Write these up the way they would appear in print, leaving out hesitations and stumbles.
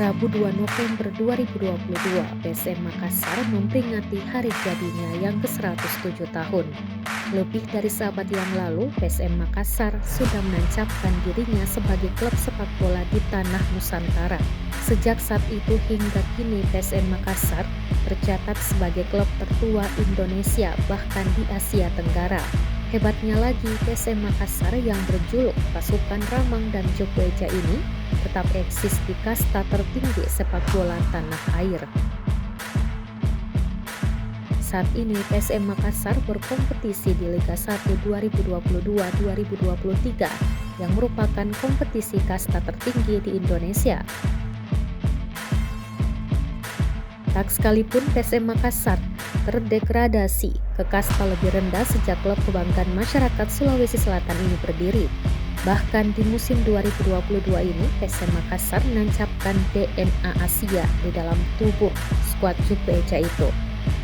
Rabu 2 November 2022, PSM Makassar memperingati hari jadinya yang ke-107 tahun. Lebih dari seabad yang lalu, PSM Makassar sudah menancapkan dirinya sebagai klub sepak bola di tanah Nusantara. Sejak saat itu hingga kini PSM Makassar tercatat sebagai klub tertua Indonesia bahkan di Asia Tenggara. Hebatnya lagi, PSM Makassar yang berjuluk Pasukan Ramang dan Jogweja ini tetap eksis di kasta tertinggi sepak bola tanah air. Saat ini PSM Makassar berkompetisi di Liga 1 2022-2023 yang merupakan kompetisi kasta tertinggi di Indonesia. Tak sekalipun PSM Makassar terdegradasi ke kasta lebih rendah sejak klub kebanggaan masyarakat Sulawesi Selatan ini berdiri. Bahkan di musim 2022 ini, PSM Makassar menancapkan DNA Asia di dalam tubuh skuad Jogweja itu.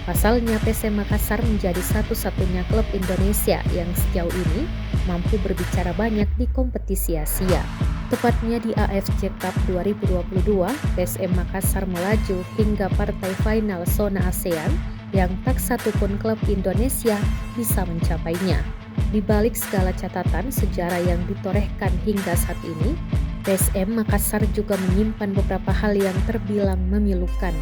Pasalnya PSM Makassar menjadi satu-satunya klub Indonesia yang sejauh ini mampu berbicara banyak di kompetisi Asia. Tepatnya di AFC Cup 2022, PSM Makassar melaju hingga partai final zona ASEAN yang tak satupun klub Indonesia bisa mencapainya. Di balik segala catatan sejarah yang ditorehkan hingga saat ini, PSM Makassar juga menyimpan beberapa hal yang terbilang memilukan.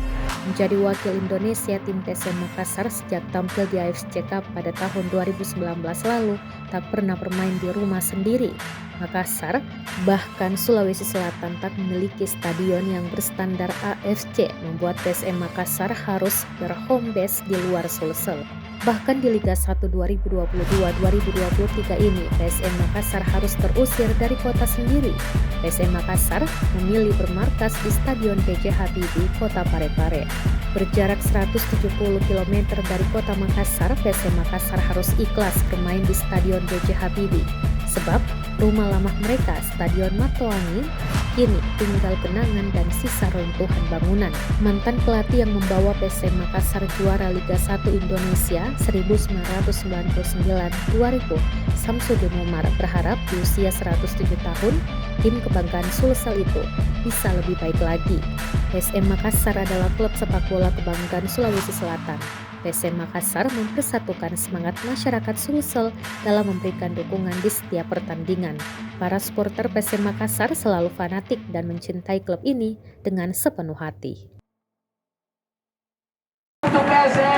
Menjadi wakil Indonesia, tim PSM Makassar sejak tampil di AFC Cup pada tahun 2019 lalu tak pernah bermain di rumah sendiri. Makassar, bahkan Sulawesi Selatan tak memiliki stadion yang berstandar AFC, membuat PSM Makassar harus berhome base di luar Sulsel. Bahkan di Liga 1 2022-2023 ini, PSM Makassar harus terusir dari kota sendiri. PSM Makassar memilih bermarkas di Stadion B.J. Habibie, Kota Parepare. Berjarak 170 km dari Kota Makassar, PSM Makassar harus ikhlas bermain di Stadion B.J. Habibie. Sebab rumah lama mereka, Stadion Matoangin, kini tinggal kenangan dan sisa runtuhan bangunan. Mantan pelatih yang membawa PSM Makassar juara Liga 1 Indonesia 1999-2000, Samsudin Umar berharap di usia 107 tahun, tim kebanggaan Sulsel itu bisa lebih baik lagi. PSM Makassar adalah klub sepak bola kebanggaan Sulawesi Selatan. PSM Makassar mempersatukan semangat masyarakat Sulsel dalam memberikan dukungan di setiap pertandingan. Para supporter PSM Makassar selalu fanatik dan mencintai klub ini dengan sepenuh hati. Untuk PSM